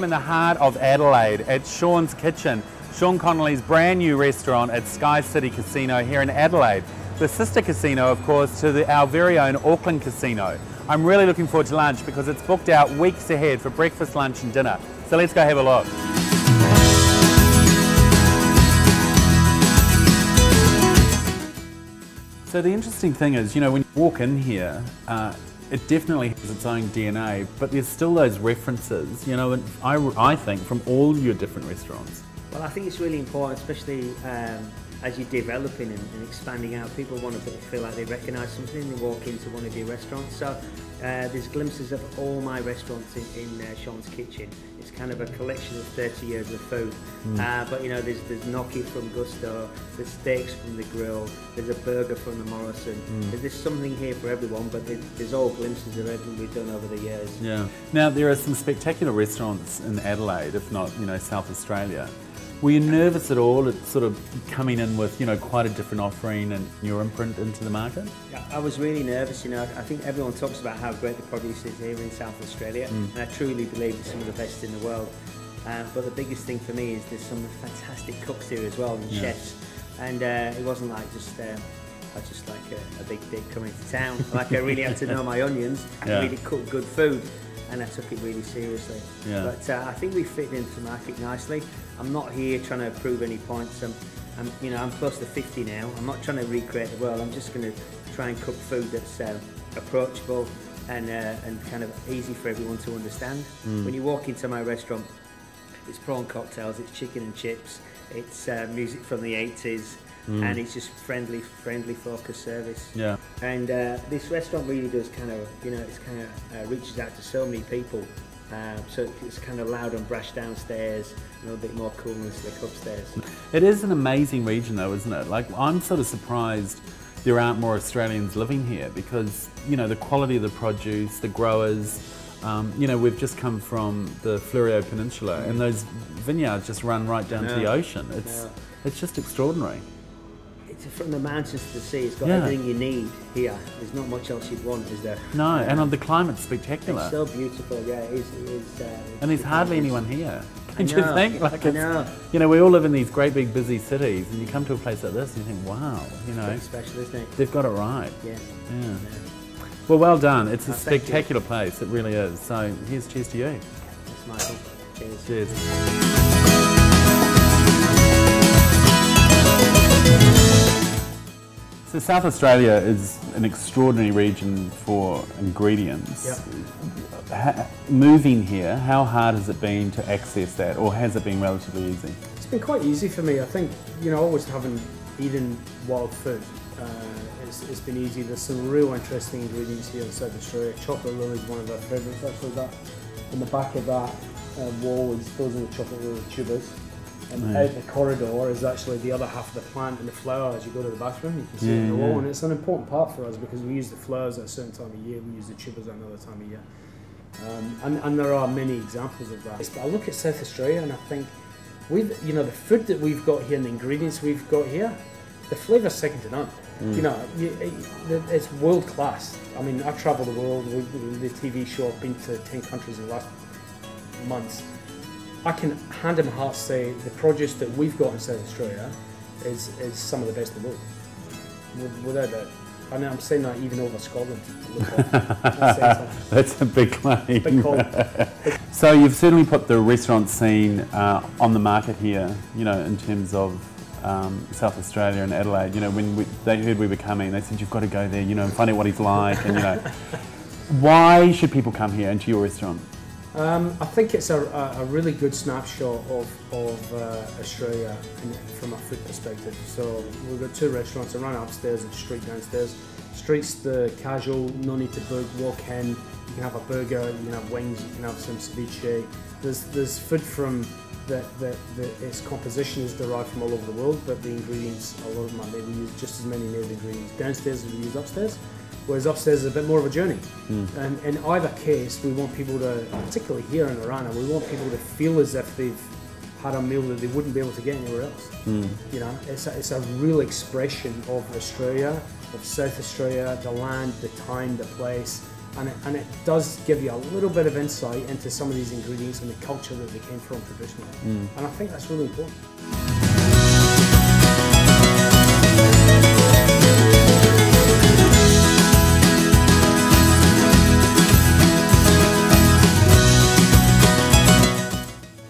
am in the heart of Adelaide at Sean's Kitchen, Sean Connolly's brand new restaurant at Sky City Casino here in Adelaide. The sister casino, of course, to our very own Auckland Casino. I'm really looking forward to lunch because it's booked out weeks ahead for breakfast, lunch and dinner. So let's go have a look. So the interesting thing is, you know, when you walk in here, it definitely has its own DNA, but there's still those references, you know, and I think from all your different restaurants. Well, I think it's really important, especially as you're developing and expanding out. People want to feel like they recognise something. They walk into one of your restaurants. So there's glimpses of all my restaurants in Sean's Kitchen. It's kind of a collection of 30 years of food. But you know, there's gnocchi from Gusto, there's steaks from the grill, there's a burger from the Morrison. There's something here for everyone, but there's all glimpses of everything we've done over the years. Yeah. Now there are some spectacular restaurants in Adelaide, if not, you know, South Australia. Were you nervous at all at sort of coming in with, you know, quite a different offering and your imprint into the market? Yeah, I was really nervous, you know. I think everyone talks about how great the produce is here in South Australia, and I truly believe it's some of the best in the world. But the biggest thing for me is there's some fantastic cooks here as well, and chefs. And it wasn't like just I was just like a big dick coming to town. Like I really had to know my onions and really cook good food. And I took it really seriously. But I think we fit into the market nicely. I'm not here trying to prove any points. I'm close to 50 now. I'm not trying to recreate the world. I'm just going to try and cook food that's approachable and kind of easy for everyone to understand. When you walk into my restaurant, it's prawn cocktails, it's chicken and chips, it's music from the 80s. And it's just friendly focused service. Yeah. And this restaurant really does kind of, you know, it's kind of reaches out to so many people. So it's kind of loud and brash downstairs, a little bit more cool and slick upstairs. It is an amazing region though, isn't it? Like, I'm sort of surprised there aren't more Australians living here because, you know, the quality of the produce, the growers, you know, we've just come from the Fleurieu Peninsula and those vineyards just run right down to the ocean. It's just extraordinary. From the mountains to the sea, it's got everything you need here. There's not much else you'd want, is there? No, and the climate's spectacular. It's so beautiful, yeah. It is, and there's hardly anyone here. Don't you think? Like, you know, we all live in these great big busy cities, and you come to a place like this, and you think, wow, you know, it's special, isn't it? They've got it right. Yeah. Well done. It's a spectacular place. It really is. So here's cheers to you. Thanks, Michael. Cheers. Cheers. So South Australia is an extraordinary region for ingredients. Moving here, how hard has it been to access that, or has it been relatively easy? It's been quite easy for me. I think, you know, always having eaten wild food, it's been easy. There's some real interesting ingredients here in South Australia. Chocolate lily is one of our favourites. Actually, that in the back of that wall is those are the chocolate lily tubers. And out the corridor is actually the other half of the plant and the flower. As you go to the bathroom, you can see it in the wall, and it's an important part for us because we use the flowers at a certain time of year, we use the tubers at another time of year. And there are many examples of that. I look at South Australia and I think, you know, the food that we've got here and the ingredients we've got here, the flavour's second to none. You know, it's world class. I mean, I've travelled the world with the TV show. I've been to 10 countries in the last months. I can hand in my heart say the produce that we've got in South Australia is some of the best in the world, without doubt. I mean, I'm saying that even over Scotland. That's a big claim. Big call. So you've certainly put the restaurant scene on the market here, you know, in terms of South Australia and Adelaide. You know, when they heard we were coming, they said, you've got to go there, you know, and find out what he's like, and, you know. Why should people come here into your restaurant? I think it's a really good snapshot of Australia from a food perspective. So we've got two restaurants, one upstairs and street downstairs. Street's the casual, no need to book, walk in, you can have a burger, you can have wings, you can have some ceviche. There's food from its composition is derived from all over the world, but the ingredients, a lot of them are made. We use just as many native ingredients downstairs as we use upstairs. Whereas upstairs is a bit more of a journey. And in either case, we want people to, particularly here in Arana, we want people to feel as if they've had a meal that they wouldn't be able to get anywhere else. You know, it's a real expression of Australia, of South Australia, the land, the time, the place, and it does give you a little bit of insight into some of these ingredients and the culture that they came from traditionally. And I think that's really important.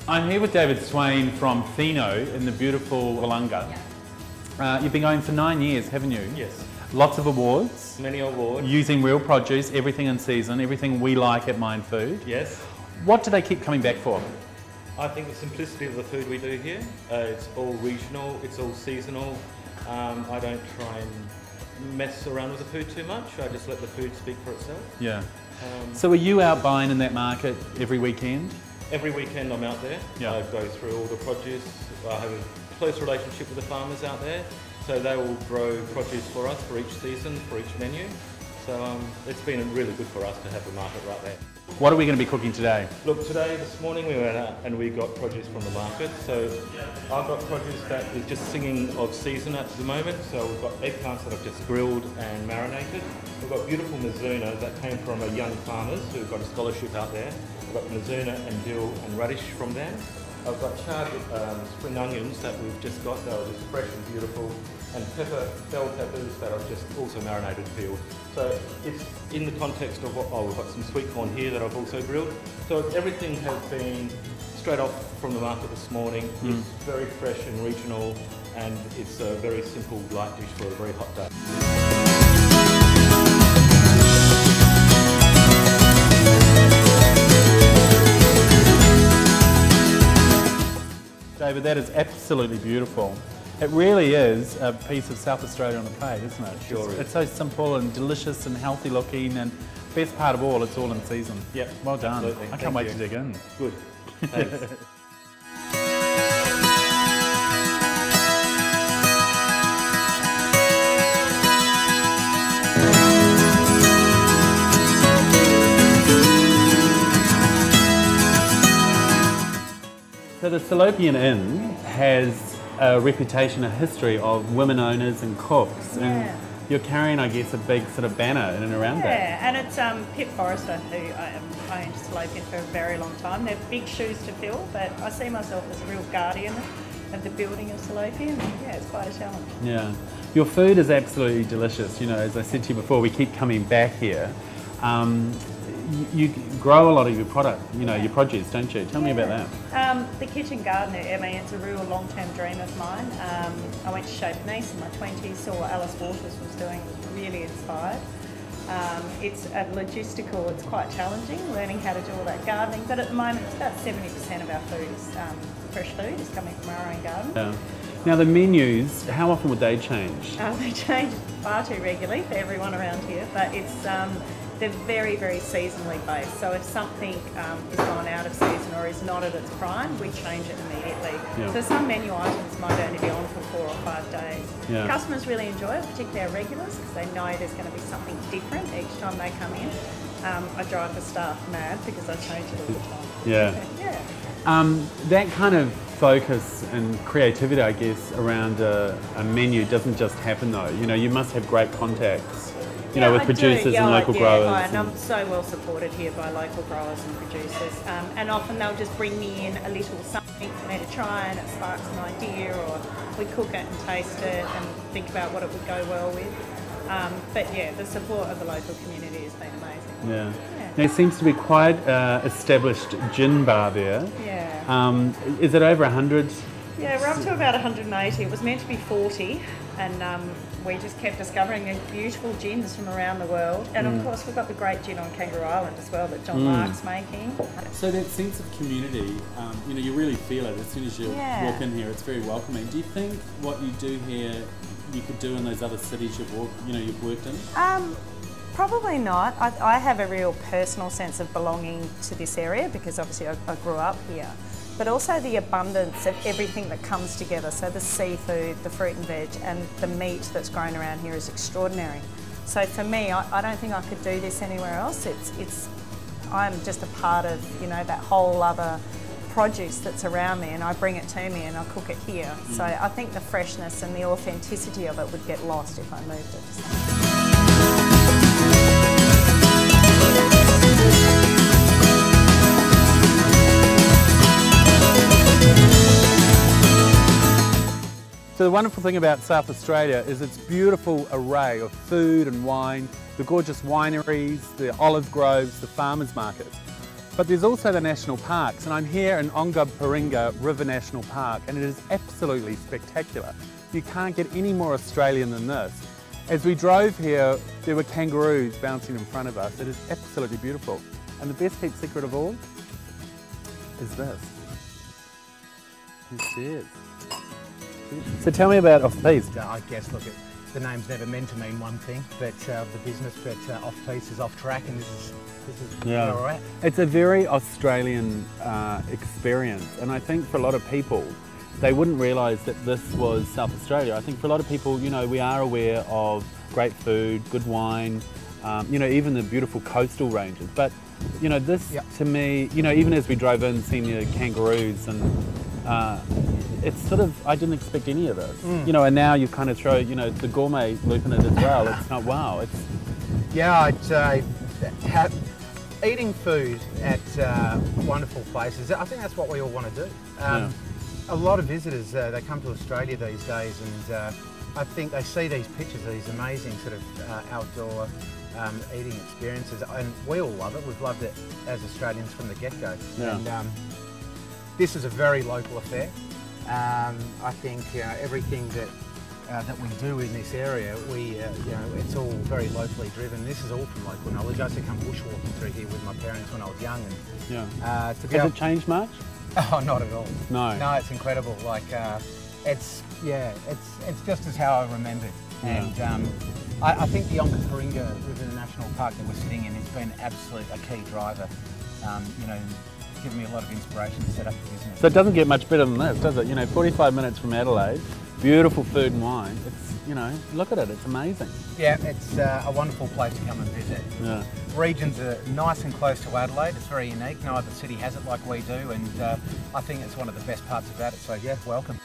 I'm here with David Swain from Fino in the beautiful Wollonga. You've been going for 9 years, haven't you? Yes. Lots of awards. Many awards. Using real produce, everything in season, everything we like at MINDFOOD. Yes. What do they keep coming back for? I think the simplicity of the food we do here. It's all regional, it's all seasonal. I don't try and mess around with the food too much. I just let the food speak for itself. Yeah. So are you out buying in that market every weekend? Every weekend I'm out there. Yeah. I go through all the produce. I have a close relationship with the farmers out there. So they will grow produce for us for each season, for each menu. So it's been really good for us to have the market right there. What are we going to be cooking today? Look, this morning we went out and we got produce from the market. So I've got produce that is just singing of season at the moment. So we've got eggplants that I've just grilled and marinated. We've got beautiful mizuna that came from a young farmers who got a scholarship out there. I've got mizuna and dill and radish from there. I've got charred spring onions that we've just got, that are just fresh and beautiful, and bell peppers that I've just also marinated peeled. So it's in the context of we've got some sweet corn here that I've also grilled. So everything has been straight off from the market this morning. It's very fresh and regional, and it's a very simple light dish for a very hot day. David, that is absolutely beautiful. It really is a piece of South Australia on a plate, isn't it? Sure is. It's so simple and delicious and healthy looking, and best part of all, it's all in season. Yep. Well done. Absolutely. I can't wait to dig in. Good. Thanks. So the Salopian Inn has a reputation, a history of women owners and cooks, and you're carrying, I guess, a big sort of banner in and around that. Yeah, and it's Pip Forrester, who owned Salopian for a very long time. They're big shoes to fill, but I see myself as a real guardian of the building of Salopian, and yeah, it's quite a challenge. Yeah. Your food is absolutely delicious. You know, as I said to you before, we keep coming back here. You grow a lot of your product, you know, your produce, don't you? Tell me about that. The kitchen garden, I mean, it's a real long-term dream of mine. I went to Chez Panisse in my 20s, saw what Alice Waters was doing, was really inspired. It's it's quite challenging learning how to do all that gardening, but at the moment it's about 70% of our food is fresh food, is coming from our own garden. Yeah. Now the menus, how often would they change? They change far too regularly for everyone around here, but it's they're very, very seasonally based. So if something is gone out of season or is not at its prime, we change it immediately. Yeah. So some menu items might only be on for 4 or 5 days. Yeah. Customers really enjoy it, particularly our regulars, because they know there's going to be something different each time they come in. I drive the staff mad because I change it all the time. Yeah. Yeah. That kind of focus and creativity, I guess, around a menu doesn't just happen though. You know, you must have great contacts. You know, with producers and local growers. And I'm so well supported here by local growers and producers. And often they'll just bring me in a little something for me to try, and it sparks an idea, or we cook it and taste it and think about what it would go well with. But yeah, the support of the local community has been amazing. Yeah. Now, there seems to be quite established gin bar there. Yeah. Is it over 100? Yeah, we're up to about 180. It was meant to be 40, and we just kept discovering these beautiful gins from around the world. And of course, we've got the great gin on Kangaroo Island as well that John Lark's making. So that sense of community, you know, you really feel it as soon as you walk in here. It's very welcoming. Do you think what you do here, you could do in those other cities you've worked in? Probably not. I have a real personal sense of belonging to this area because obviously I grew up here. But also the abundance of everything that comes together. So the seafood, the fruit and veg, and the meat that's grown around here is extraordinary. So for me, I don't think I could do this anywhere else. I'm just a part of, you know, that whole other produce that's around me, and I bring it to me and I cook it here. So I think the freshness and the authenticity of it would get lost if I moved it. So the wonderful thing about South Australia is its beautiful array of food and wine, the gorgeous wineries, the olive groves, the farmers markets. But there's also the national parks, and I'm here in Ongaparinga River National Park, and it is absolutely spectacular. You can't get any more Australian than this. As we drove here, there were kangaroos bouncing in front of us. It is absolutely beautiful. And the best kept secret of all is this. Cheers. So tell me about Off-Piste. I guess, look, the name's never meant to mean one thing, but the business, but Off-Piste is off track, and this is where we're at. It's a very Australian experience, and I think for a lot of people, they wouldn't realise that this was South Australia. I think for a lot of people, you know, we are aware of great food, good wine, you know, even the beautiful coastal ranges. But, you know, this to me, you know, even as we drove in, seeing the kangaroos, and it's sort of, I didn't expect any of this. You know, and now you kind of throw, you know, the gourmet loop in it as well. It's not, wow. It's eating food at wonderful places, I think that's what we all want to do. A lot of visitors, they come to Australia these days, and I think they see these pictures, these amazing sort of outdoor eating experiences, and we all love it. We've loved it as Australians from the get-go. And this is a very local affair. I think everything that we do in this area, you know, it's all very locally driven. This is all from local knowledge. I used to come bushwalking through here with my parents when I was young. And, has it changed much? Oh, not at all. No. No, it's incredible. Like, it's just as how I remembered. And I think the Ongaparinga River National Park that we're sitting in has been a key driver. You know, given me a lot of inspiration to set up the business. So it doesn't get much better than this, does it? You know, 45 minutes from Adelaide, beautiful food and wine. It's, you know, look at it, it's amazing. Yeah, it's a wonderful place to come and visit. Yeah. Regions are nice and close to Adelaide. It's very unique. No other city has it like we do, and I think it's one of the best parts about it. So yeah, welcome.